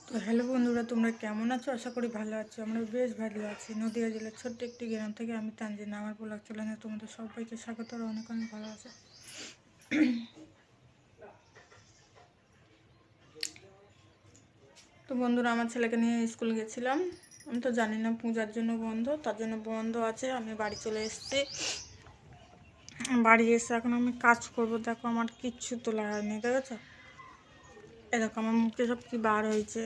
তো হ্যালো বন্ধুরা, তোমরা কেমন আছো? আশা করি ভালো আছো। আমরা বেশ ভালো আছি। নদীয়া জেলার ছোট্ট একটি গ্রাম থেকে আমি তানজিনা আমার ব্লগ চ্যানেলে তোমাদের সবাইকে স্বাগত আর অনেক অনেক ভালো আছে। তো বন্ধুরা, আমার ছেলেকে নিয়ে স্কুল গেছিলাম। আমি তো জানি না পূজার জন্য বন্ধ, তার জন্য বন্ধ আছে। আমি বাড়ি চলে এসেছি। বাড়ি এসে এখন আমি কাজ করব। দেখো আমার কিচ্ছু তোলা হয়নি, দেখেছো? এরকম আমার মুখে সব কি বার হয়েছে,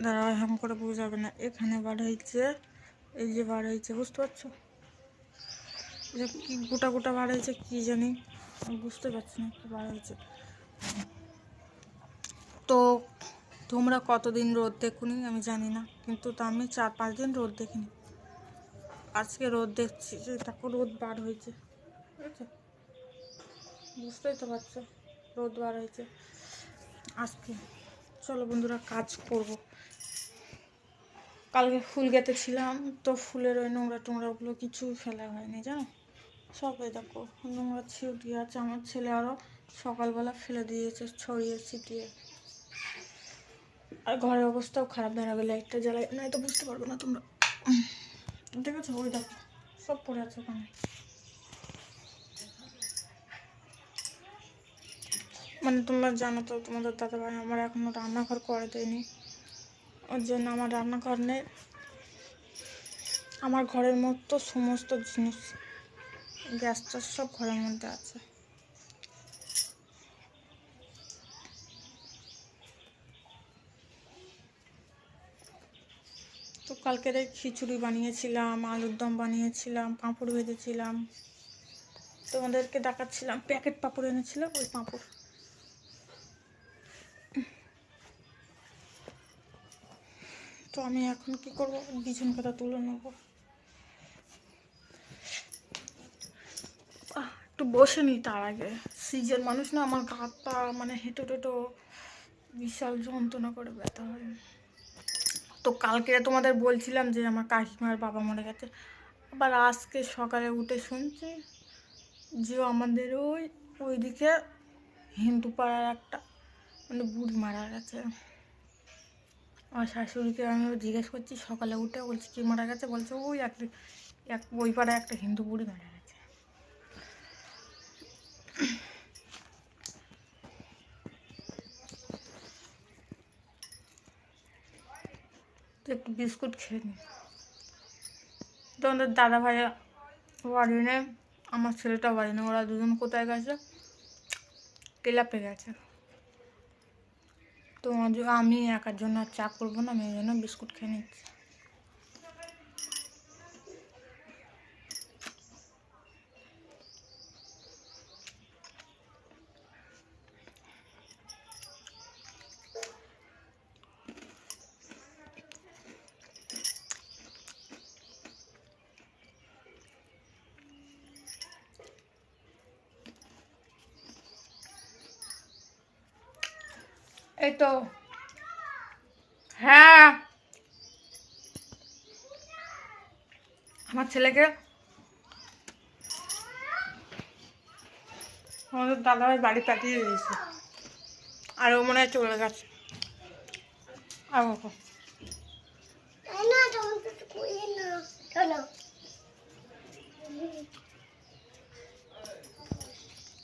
দাঁড়া হাম করে বোঝাবে না। এখানে বার হয়েছে, এই যে বার হয়েছে, বুঝতে পারছো? যে কি গোটা গোটা বার হয়েছে কি জানি, আমি বুঝতে পারছি না কি বার হয়েছে। তো তোমরা কতদিন রোদ দেখুনি আমি জানি না, কিন্তু তো আমি 4-5 দিন রোদ দেখিনি। আজকে রোদ দেখছি, যে দেখো রোদ বার হয়েছে, বুঝেছো? বুঝতেই তো পারছো রোদ বার হয়েছে আজকে। চলো বন্ধুরা, কাজ করব। কালকে ফুল গেঁথেছিলাম, তো ফুলের ওই নোংরা টোংরাগুলো কিছু ফেলা হয়নি, জানো? সবাই দেখো নোংরা ছিটিয়ে আছে। আমার ছেলে আরও সকালবেলা ফেলে দিয়েছে ছড়িয়ে ছিটিয়ে। আর ঘরের অবস্থাও খারাপ, দাঁড়াবে লাইটটা জ্বালাই না, তো বুঝতে পারবে না তোমরা। দেখেছো? ওই দেখো সব পড়ে আছে ওখানে। মানে তোমরা জানো তো, তোমাদের দাদাভাই আমার এখনো রান্নাঘর করে দেয়নি, ওর জন্য আমার রান্নাঘর নেই। আমার ঘরের মতো সমস্ত জিনিস, গ্যাসটা সব ঘরের মধ্যে আছে। তো কালকের খিচুড়ি বানিয়েছিলাম, আলুর দম বানিয়েছিলাম, পাঁপড় ভেজেছিলাম। তোমাদেরকে দেখাচ্ছিলাম, প্যাকেট পাঁপড় এনেছিলাম, ওই পাঁপড়। তো আমি এখন কি করবো, বিছান পাতা তুলে নেবো। একটু বসে নিই তার আগে। সিজন মানুষ না, আমার গা পা মানে হেঁটো টেঁটো বিশাল যন্ত্রণা করে, ব্যথা হয়। তো কালকে তোমাদের বলছিলাম যে আমার কাকিমার বাবা মরে গেছে। আবার আজকে সকালে উঠে শুনছি যে আমাদের ওইদিকে হিন্দু পাড়ার একটা মানে বুড়ি মারা গেছে। আমার শাশুড়িকে আমি জিজ্ঞেস করছি সকালে উঠে, বলছি কি মারা গেছে? বলছে ওই ওই পাড়ায় একটা হিন্দু বুড়ি মারা গেছে। তো একটু বিস্কুট খেয়ে নিই। তোমাদের দাদা ভাই বাড়ি নেই, আমার ছেলেটাও বাড়ি নেই। ওরা দুজন কোথায় গেছে? ক্লাবে গেছে। তো আমি একার জন্য আর চা করবো না, আমি এই জন্য বিস্কুট খেয়ে নিচ্ছি। এই তো, হ্যাঁ, আমার ছেলেকে আমাদের দাদাভাই বাড়ি পাঠিয়ে দিয়েছে, আর ও মনে হয় চলে গেছে।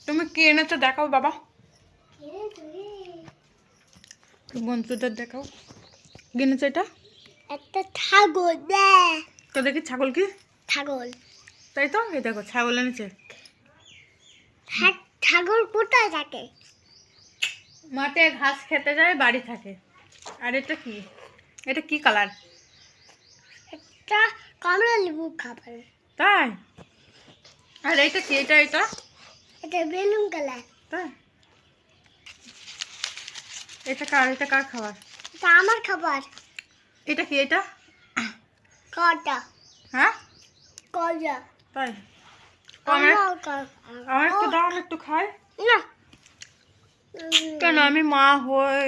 তুমি কি এনেছো দেখাও বাবা, বন্ধুদের দেখাও। কি এনেছো? এটা একটা ছাগল। তো দেখি ছাগল। কি ছাগল? তাই তো, এই দেখো ছাগল এনেছে। হ্যাঁ, ছাগল কোথায় থাকে? মাঠে ঘাস খেতে যায়, বাড়ি থাকে। আর এটা কি? এটা কি কালার? একটা কমলা লেবু খাবার। তাই? আর এটা কি? এটা এটা এটা বেলুন কালার। তাই? এটা কার? এটা কার খাবার? এটা আমার খাবার। এটা কি? এটা কটা? হ্যাঁ কটা? তাই? আমার একটু দাও, আমি একটু খাই। না। কেন? আমি মা হই।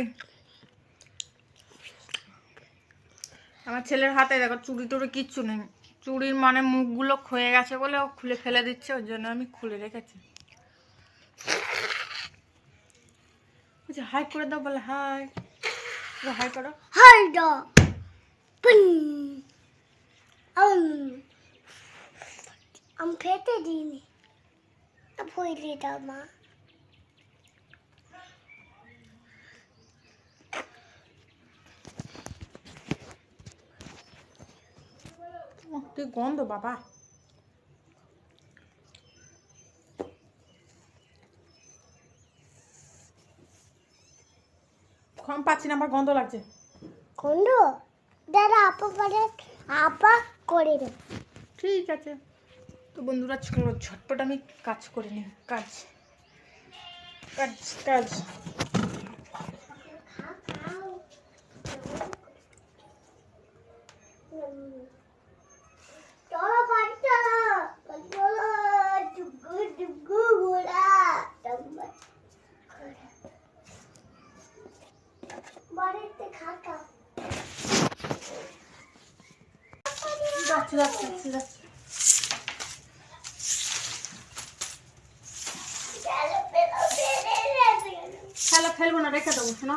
আমার ছেলের হাতে দেখো চুড়ি টুড়ি কিচ্ছু নেই। চুড়ির মানে মুখগুলো ক্ষয়ে গেছে বলে ও খুলে ফেলে দিচ্ছে, ওর জন্য আমি খুলে রেখেছি। হাই করে দাও, বলে হাই। হাই করো। হলদো আমি খেতে দিইনি ভুলি দাও মা। কি গন্ধ বাবা। কম পাচ্ছি না, আমার গন্ধ লাগছে। গন্ধ দাদা আপা করে দেব। ঠিক আছে তো বন্ধুরা, চলো ঝটপট আমি কাজ করে নিই। কাজ কাজ কাজ। চলো বাড়ি চলো চলো ডুগু ডুগু ঘোড়া বাড়িতে খাকা যাচ্ছি যাচ্ছি যাচ্ছি যাচ্ছি। খেলা খেলবো না, রেখে দেবো শোনা।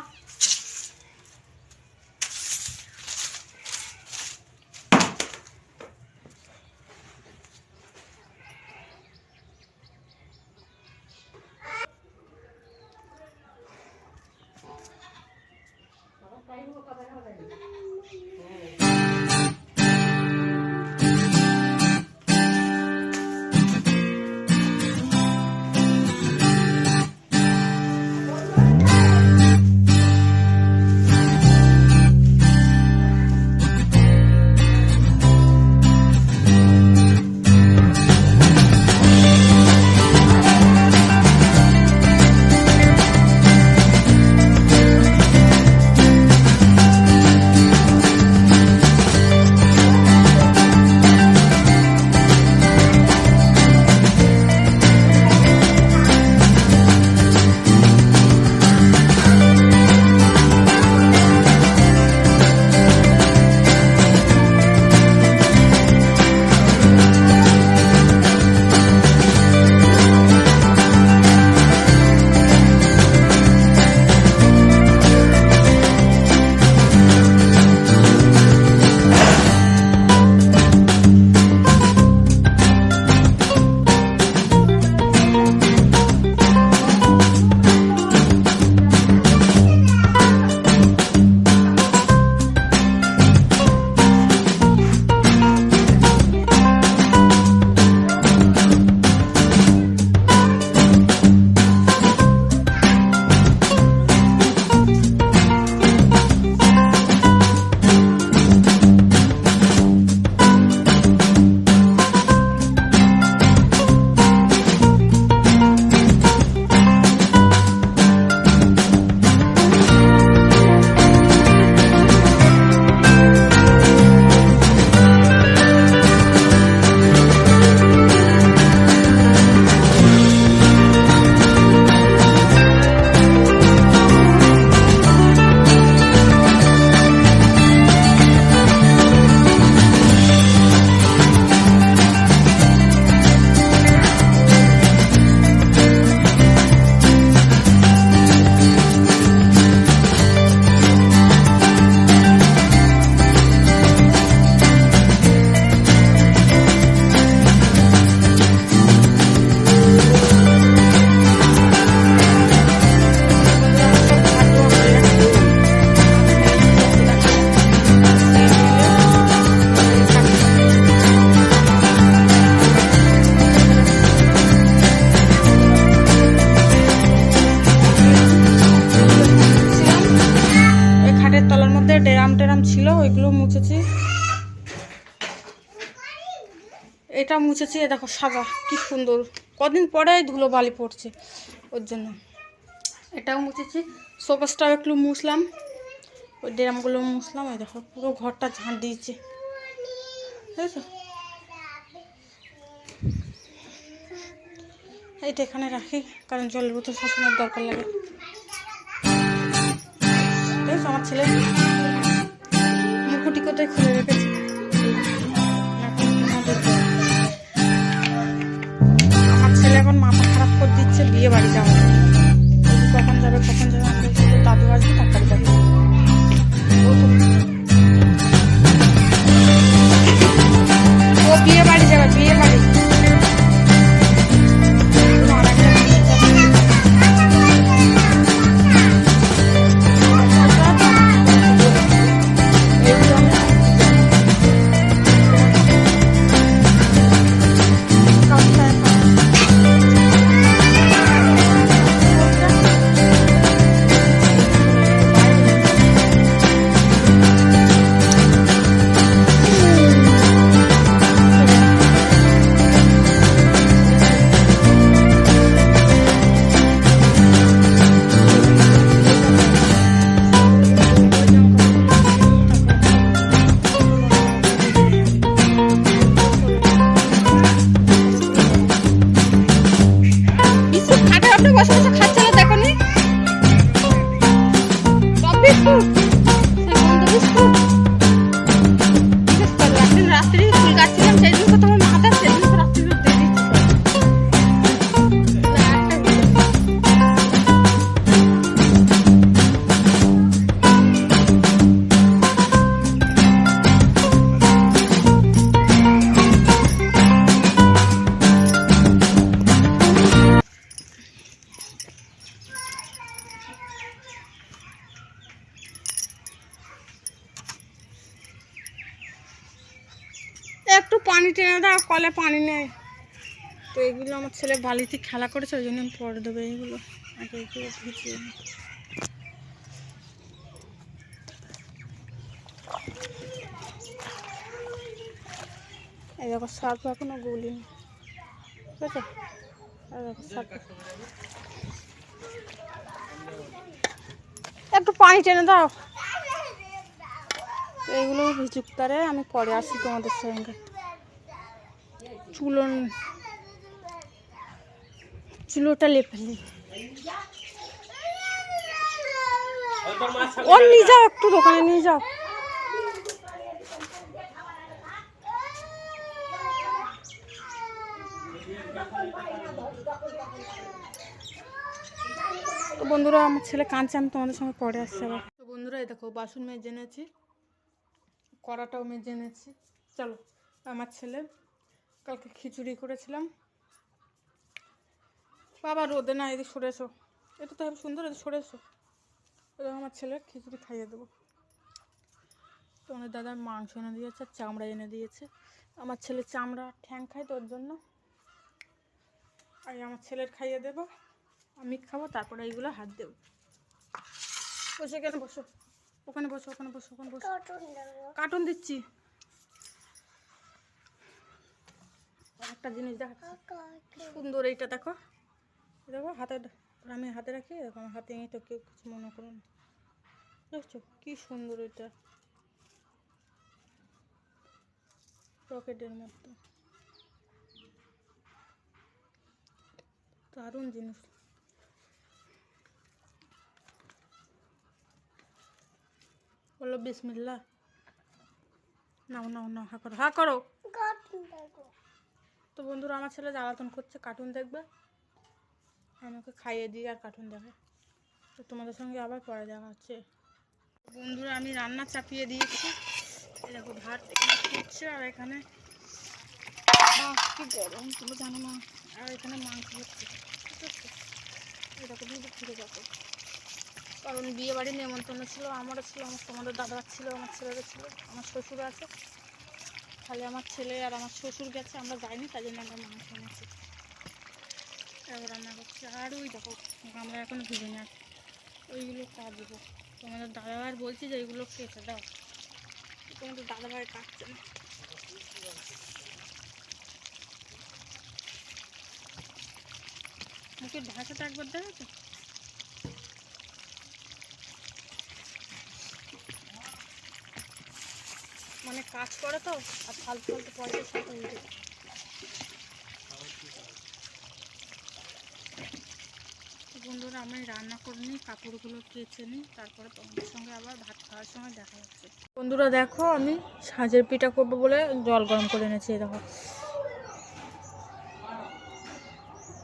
টেরাম ছিল ওইগুলো মুছেছি। এটা মুছেছি, এ দেখো সাদা কি সুন্দর, কদিন পরে ধুলো বালি পড়ছে ওর জন্য। এটাও মুছেছি, শোকেসটাও একটু মুছলাম, ওই ড্রামগুলো মুছলাম। ওই দেখো পুরো ঘরটা ঝাঁট দিয়েছে, বুঝেছো? এইটা এখানে রাখি, কারণ জলের বোতল সবসময় দরকার লাগে। আমার ছেলে মুকুটি কোথায় খুলে রেখেছে, আমার ছেলে এখন মাথা খারাপ করে দিচ্ছে বিয়ে বাড়ি যাওয়া, কখন যাবে কখন যাবে। আমাদের দাদু আসবে তারপরে যাবে। পানি টেনে দাও, কলে পানি নেই। তো এগুলো আমার ছেলে বালিতে খেলা করেছে, ওই জন্য আমি পরে দেবো এইগুলো। আগে এগুলো ভিজিয়ে নিই। এই দেখো সার্ফ এখনো গুলিনি, ঠিক আছে? এই দেখো সার্ফ, একটু পানি টেনে দাও। এইগুলো ভিজুক, তারে আমি পরে আসি তোমাদের সঙ্গে। চুলোটা লেপে নি, ওর নিয়ে যাও, একটু দোকানে নিয়ে যাও। তো বন্ধুরা আমার ছেলে কাঁদছে, আমি তোমাদের সঙ্গে পরে আসছি আবার। তো বন্ধুরা এই দেখো বাসন মেজে এনেছি, কড়াটাও মেজে এনেছি। চলো, আমার ছেলে কালকে খিচুড়ি করেছিলাম। বাবা রোদে না, এদিকে সরে এসো, এটা তো খুব সুন্দর, এদিকে সরে এসো। এবার আমার ছেলে খিচুড়ি খাইয়ে দেবো। তোমাদের দাদার মাংস এনে দিয়েছে, চামড়া এনে দিয়েছে। আমার ছেলে চামড়া ঠ্যাং খায়, তোর জন্য আর আমার ছেলের খাইয়ে দেবো, আমি খাবো, তারপরে এইগুলো হাত দেবো। বসে কেন, বসো ওখানে, বসো ওখানে, বসো ওখানে, বসো। কার্টুন দিচ্ছি। একটা জিনিস দেখাচ্ছি সুন্দর, এইটা দেখো, দেখো হাতে, আমি হাতে রাখি, দেখো আমার হাতে তো কেউ কিছু মনে করো না, দেখছো কি সুন্দর, এটা রকেটের মতো, দারুণ জিনিস। বলো বিসমিল্লাহ, নাও নাও নাও, হা করো, হা করো। তো বন্ধুরা আমার ছেলে জ্বালাতন করছে, কার্টুন দেখবে, আমাকে খাইয়ে দিই আর কার্টুন দেখে। তো তোমাদের সঙ্গে আবার পরে দেখা হচ্ছে। বন্ধুরা আমি রান্না চাপিয়ে দিয়েছি, দেখো ভাত এখানে ফুটছে, আর এখানে কি গরম তুমি জানো না, আর এখানে মাংস হচ্ছে, ঠিক আছে? এরকম কিন্তু ফিরে যাবো, কারণ বিয়ে বাড়ির নেমন্তন্ন ছিল, আমারও ছিল, আমার তোমাদের দাদার ছিল, আমার ছেলেরও ছিল, আমার শ্বশুর আছে, খালি আমার ছেলে আর আমার শ্বশুর গেছে, আমরা যাইনি, তাই জন্য আমরা মাংস এনেছি, এবার রান্না করছি। আর ওই দেখো আমরা এখন ভেবে না, ওইগুলো কাটবো, তোমাদের দাদাভাই বলছি যে এইগুলো কেটে দাও, তোমাদের দাদাভাই কাটছে না। মুখের ভাষাটা একবার দেখেছো, মানে কাজ করে তো, আর ফালতু ফালতু পয়সার সাথে উঠে। বন্ধুরা আমি রান্না করে নিই, কাপড়গুলো কেচে নিই, তারপরে তোমাদের সঙ্গে আবার ভাত খাওয়ার সময় দেখা যাচ্ছে। বন্ধুরা দেখো আমি সাজের পিঠা করবো বলে জল গরম করে এনেছি, দেখো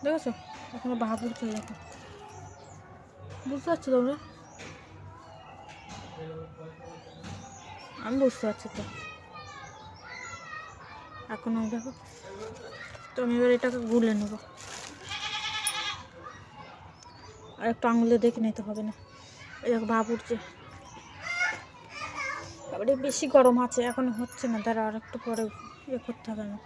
দেখেছো, এখনো ভাব উঠছে, দেখো বুঝতে পারছো তোমরা, আমি বুঝতে পারছি তো এখনো, দেখো। তো আমি এবার এটাকে গুলে নেবো, আর একটু আঙুলে দেখে নিতে হবে না, এই দেখো ভাব উঠছে, তারপরে বেশি গরম আছে, এখন হচ্ছে না, তারা আর একটু পরে ইয়ে করতে হবে না।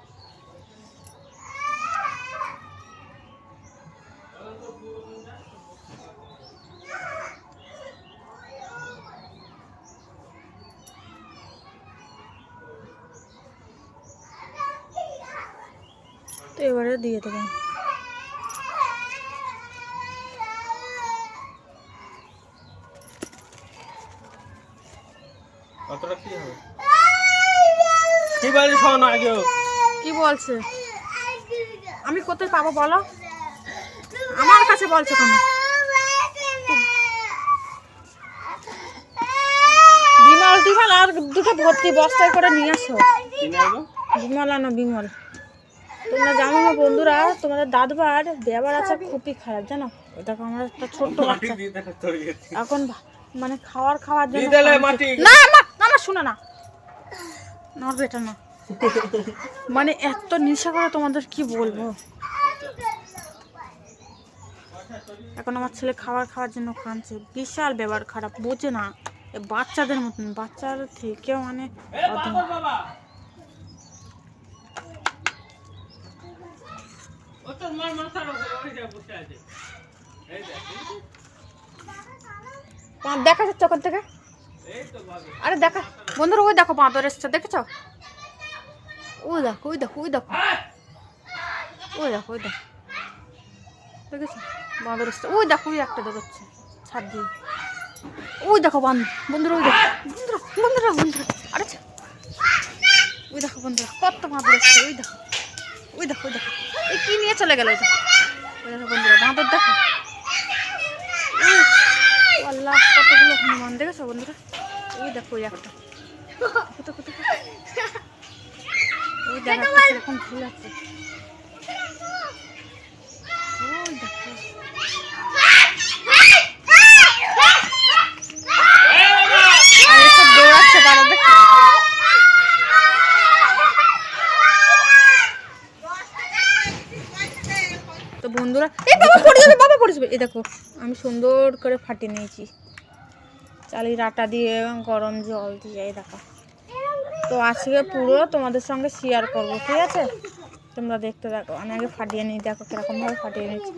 তো এবারে দিয়ে দেবেন, কি বলছে, আমি কোথায় পাবো বলো, আমার কাছে বলছো কেন? বিমল টিমল আর দুটো ভর্তি বস্তায় করে নিয়ে আসো, বিমল আনো বিমল। তোমরা জানো না বন্ধুরা, তোমাদের দাদুবার ব্যবহার আছে খুবই খারাপ, জানো? দেখো আমার একটা ছোট্ট বাচ্চা এখন মানে খাওয়ার জন্য না না শোনো না, নড়বে এটা না, মানে এত নেশা করে তোমাদের কি বলবো। এখন আমার ছেলে খাওয়ার জন্য কাঁদছে, বিশাল ব্যবহার খারাপ, বোঝে না, বাচ্চাদের মতন, বাচ্চার থেকেও মানে দেখা যাচ্ছে ওখান থেকে। আরে দেখা বন্ধুরা, ওই দেখো বাঁদর এসছে, দেখেছো? ওই দেখো ওই দেখো ওই দেখো ওই দেখো ওই দেখো, দেখেছো বাঁদর এসছে? ওই দেখো ওই একটা দৌড়চ্ছে ছাদ দিয়ে। ওই দেখো বন্ধুরা, ওই দেখো বন্ধুরা বন্ধুরা বন্ধুরা, আরে ওই দেখো বন্ধুরা কত বাঁদর এসছে। ওই দেখো ওই দেখো ওই দেখো, এই কি নিয়ে চলে গেল? ওই দেখো বন্ধুরা বাঁদর দেখো। আল্লাহ কতগুলো হনুমান, দেখেছো বন্ধুরা? ওই দেখো ওই একটা, ওই দেখো এরকম ভুল আছে। ওই দেখো আর এসব দৌড়াচ্ছে বারো, দেখো। তো বন্ধুরা, এই বাবা পড়ে যাবে, বাবা পড়ে যাবে। এই দেখো আমি সুন্দর করে ফাটিয়ে নিয়েছি চালের আটা দিয়ে গরম জল দিয়ে। এই দেখো, তো আজকে পুরো তোমাদের সঙ্গে শেয়ার করবো, ঠিক আছে? তোমরা দেখতে দেখো, আমি আগে ফাটিয়ে নিই, দেখো কিরকম ভাবে ফাটিয়ে নিচ্ছি।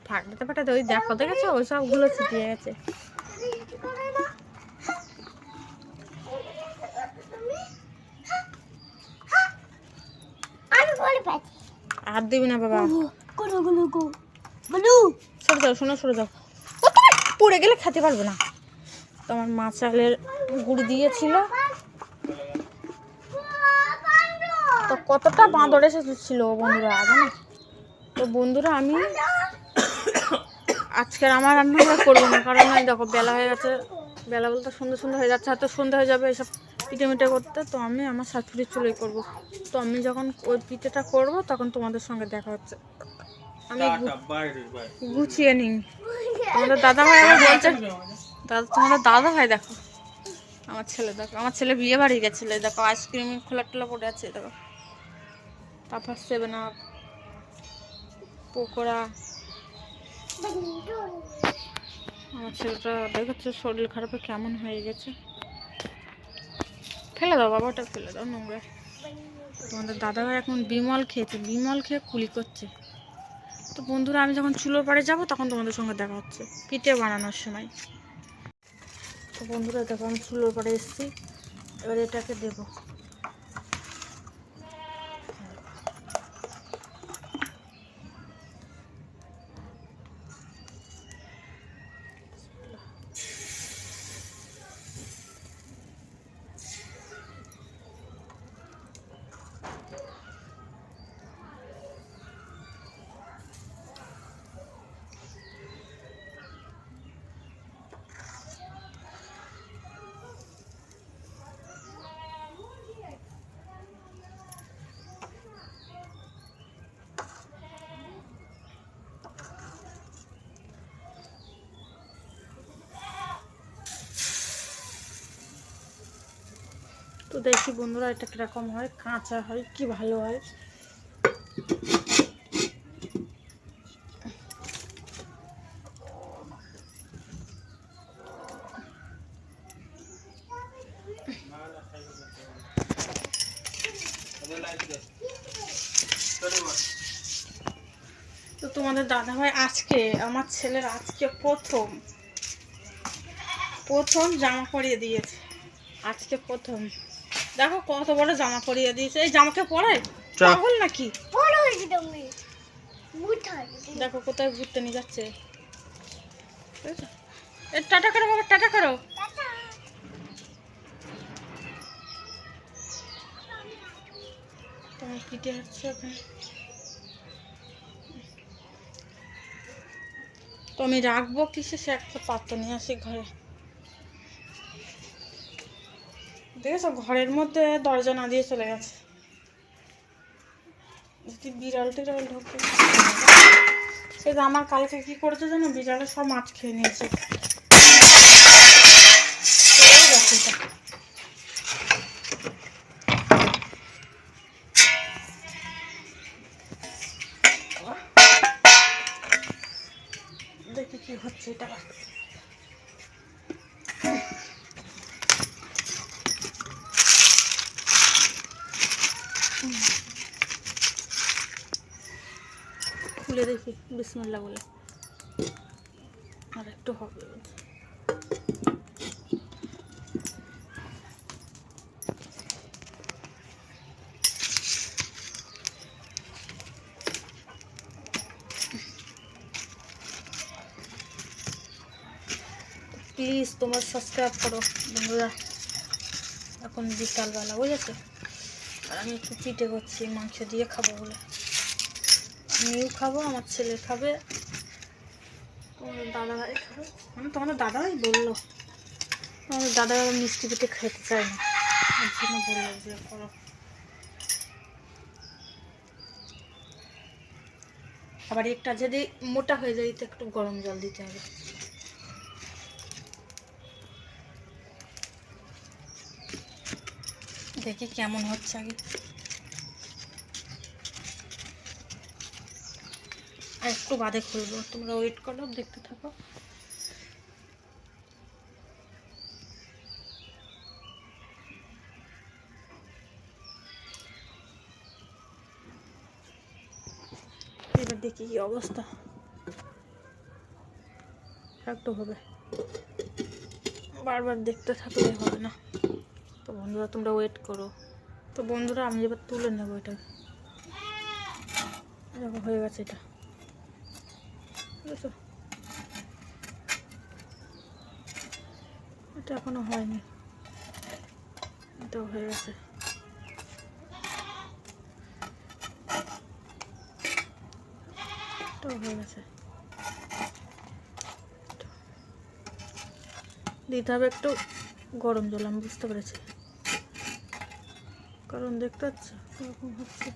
ফাটাতে ফাটাতে ওই দেখো, দেখেছো ওই সবগুলো ছিটিয়ে গেছে। আর দিবি না বাবা, সরে যাও, শোনো সরে যাও, পড়ে গেলে খেতে পারবে না। তোমার মা চালের গুড় দিয়েছিল, তো কতটা বাঁদর এসেছিল বন্ধুরা, জানো? তো বন্ধুরা আমি আজকের আমার রান্না করবো না, কারণ এই দেখো বেলা হয়ে গেছে। বেলা বলতে সন্ধ্যে হয়ে যাচ্ছে, হয়তো সন্ধ্যা হয়ে যাবে এসব পিঠে মিঠে করতে। তো আমি আমার শাশুড়ির চুলোই করবো। তো আমি যখন ওই পিঠেটা করবো তখন তোমাদের সঙ্গে দেখা হচ্ছে। আমি গুছিয়ে নিই। তোমাদের দাদা ভাই আমার বলছে, তোমাদের দাদা ভাই দেখো, আমার ছেলে দেখো, আমার ছেলে বিয়ে বাড়ি গেছিলো, দেখো আইসক্রিম খোলা টোলা পড়ে আছে, দেখো তারপর 7 আপ, পকোড়া। আমার ছেলেটা দেখেছো শরীর খারাপে কেমন হয়ে গেছে। ফেলে দাও বাবা, ওটা ফেলে দাও, নোংরা। তোমাদের দাদাভাই এখন বিমল খেয়েছে, বিমল খেয়ে কুলি করছে। তো বন্ধুরা আমি যখন চুলোর পাড়ে যাবো তখন তোমাদের সঙ্গে দেখা হচ্ছে পিঠে বানানোর সময়। তো বন্ধুরা দেখো আমি চুলোর পাড়ে এসেছি, এবার এটাকে দেবো। তো দেখি বন্ধুরা এটা কিরকম হয়, কাঁচা হয় কি ভালো হয়। তো তোমাদের দাদাভাই আজকে আমার ছেলের আজকে প্রথম জামা পরিয়ে দিয়েছে। আজকে প্রথম দেখো কত বড় জামা পরিয়ে দিয়েছে। এই জামাকে পরায় পাগল নাকি? দেখো কোথায় ঘুরতে নিয়ে যাচ্ছে। টাটা করো বাবা, টাটা করো। তোমার পিঠে হচ্ছে ওখানে। তো আমি রাখবো কিসে, সে একটা পাত্র নিয়ে আসি ঘরে। দেখেছো ঘরের মধ্যে দরজা না দিয়ে চলে গেছে। যদি বিড়াল টিড়াল ঢোকে। সে আমার কালকে কি করেছে জানো, বিড়ালে সব মাছ খেয়ে নিয়েছে। দেখি কি হচ্ছে এটা। দিয়ে দেখি বিসমিল্লাহ বলে। আর একটু হবে। প্লিজ তোমরা সাবস্ক্রাইব করো বন্ধুরা। এখন বিকালবেলা বুঝেছো, আর আমি একটু পিঠে করছি মাংস দিয়ে খাবো বলে। আমিও খাবো, আমার ছেলে খাবে, তোমাদের দাদাভাই খাবে। মানে তোমাদের দাদাভাই বললো, তোমাদের দাদাভাই মিষ্টি পিঠে খেতে চায় না, ওর জন্য বললো যে করো। আবার একটা যদি মোটা হয়ে যায় তো একটু গরম জল দিতে হবে। দেখি কেমন হচ্ছে আগে, আর একটু বাদে খুলবো, তোমরা ওয়েট করো, দেখতে থাকো। এবার দেখি কি অবস্থা, একটু হবে, বারবার দেখতে থাকলে হবে না। তো বন্ধুরা তোমরা ওয়েট করো। তো বন্ধুরা আমি এবার তুলে নেবো এটা, দেখো হয়ে গেছে এটা, বুঝেছো? এটা এখনো হয়নি, এটাও হয়ে গেছে। এটাও হয়ে গেছে। দিতে হবে একটু গরম জল, আমি বুঝতে পেরেছি, কারণ দেখতে পাচ্ছ এরকম হচ্ছে।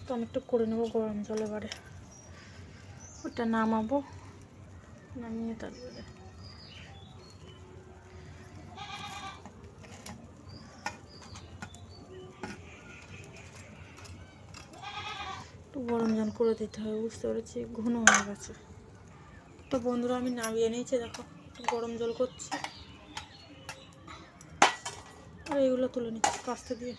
তো আমি একটু করে নেবো গরম জল, এবারে ওটা নামাবো, নামিয়ে তারপরে একটু গরম জল করে দিতে হবে, বুঝতে পেরেছি, ঘন হয়ে গেছে। তো বন্ধুরা আমি নামিয়ে নিয়েছি, দেখো একটু গরম জল করছি, আর এইগুলো তুলে নিচ্ছি কাস্তে দিয়ে।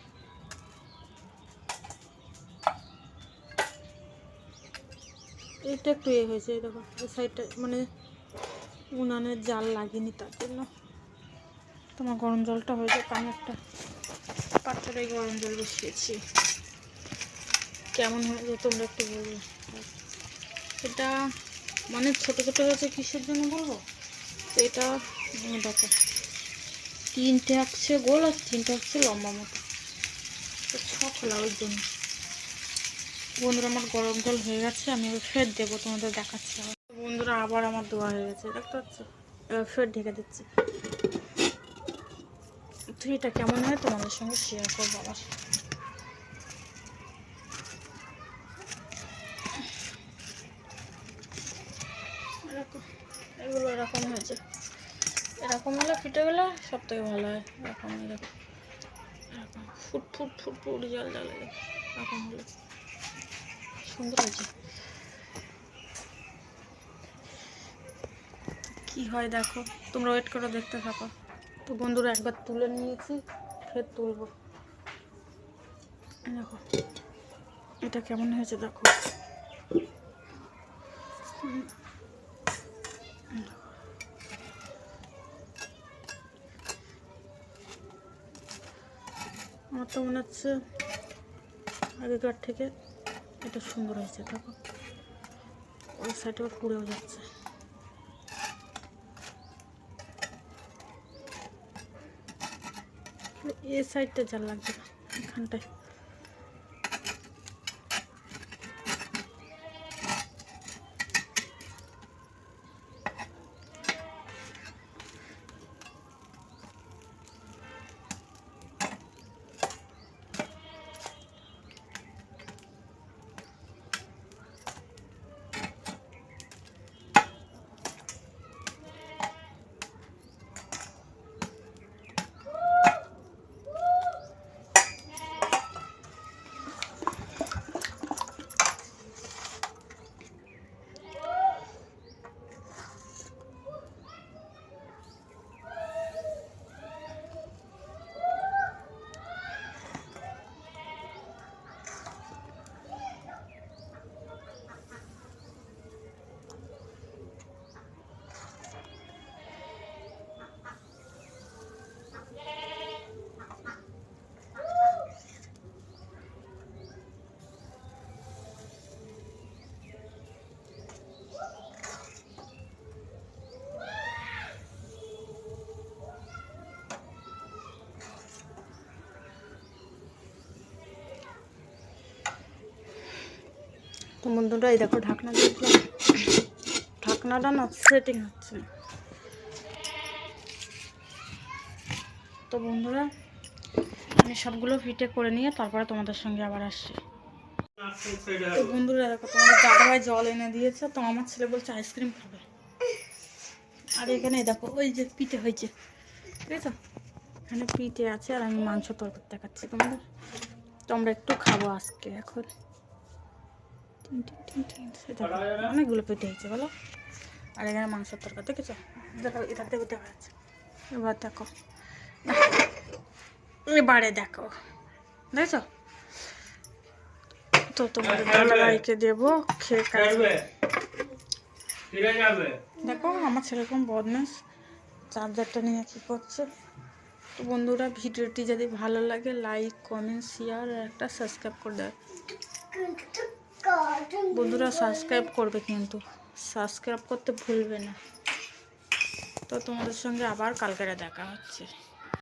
এটা একটু ইয়ে হয়েছে, দেখো এই সাইডটা মানে উনানের জাল লাগেনি, তার জন্য। তোমার গরম জলটা হয়ে যাক, আমি একটা পাত্রে গরম জল বসিয়েছি, কেমন হয়েছে তোমরা একটু বলবো। এটা মানে ছোটো ছোটো হয়েছে কিসের জন্য বলবো, তো এটা দেখো তিনটে হচ্ছে গোল আর তিনটে হচ্ছে লম্বা মতো, তো ছ খোলা, ওই জন্য। বন্ধুরা আমার গরম জল হয়ে গেছে, আমি এবার ফের দেবো, তোমাদের দেখাচ্ছি। বন্ধুরা আবার আমার ধোয়া হয়ে গেছে, দেখতে পাচ্ছ, এবার ফের ঢেকে দিচ্ছি। তো এটা কেমন হয় তোমাদের সঙ্গে শেয়ার করবো আবার। এগুলো এরকম হয়েছে, এরকম হলে পিঠেগুলো সব থেকে ভালো হয়। এরকম এরকম এরকম ফুট ফুট ফুট ফুট জল জ্বালে, এরকম হলে সুন্দর হয়েছে। কি হয় দেখো, তোমরা ওয়েট করো, দেখতে থাকো। তো বন্ধুরা একবার তুলে নিয়েছি, ফের তুলবো, দেখো এটা কেমন হয়েছে দেখো। আমার তো মনে হচ্ছে আগেকার থেকে এটা সুন্দর হয়েছে, দেখো ওই সাইডে পুড়েও যাচ্ছে। এই সাইডটা জাল লাগবে না, এখানটায়। তো বন্ধুরা এই দেখো ঢাকনা দিয়েছিলাম, ঢাকনাটা না সেটিং হচ্ছে। তো বন্ধুরা আমি সবগুলো ফিটে করে নিয়ে তারপরে তোমাদের সঙ্গে আবার আসছি। তো বন্ধুরা দেখো তোমাদের দাদাভাই জল এনে দিয়েছে, তো আমার ছেলে বলছে আইসক্রিম খাবে। আর এখানে দেখো ওই যে পিঠে হয়েছে, ঠিক আছে, এখানে পিঠে আছে আর আমি মাংস তরকারি দেখাচ্ছি তোমাদের। তো আমরা একটু খাবো আজকে এখন। অনেকগুলো পিঠে হয়েছে বলো। আর এখানে মাংসের তরকারি দেখেছো, দেখো এটা দেখো দেখা যাচ্ছে। এবার দেখো, এবারে দেখো দেখেছো। তো তোমার দাদাভাইকে দেবো, খেয়ে খাবে। দেখো আমার সেরকম বদমাস চার্জারটা নিয়ে কী করছে। তো বন্ধুরা ভিডিওটি যদি ভালো লাগে লাইক কমেন্ট শেয়ার আর একটা সাবস্ক্রাইব করে দেয় বন্ধুরা, সাবস্ক্রাইব করবে কিন্তু, সাবস্ক্রাইব করতে ভুলবে না। তো তোমাদের সঙ্গে আবার কালকে দেখা হচ্ছে।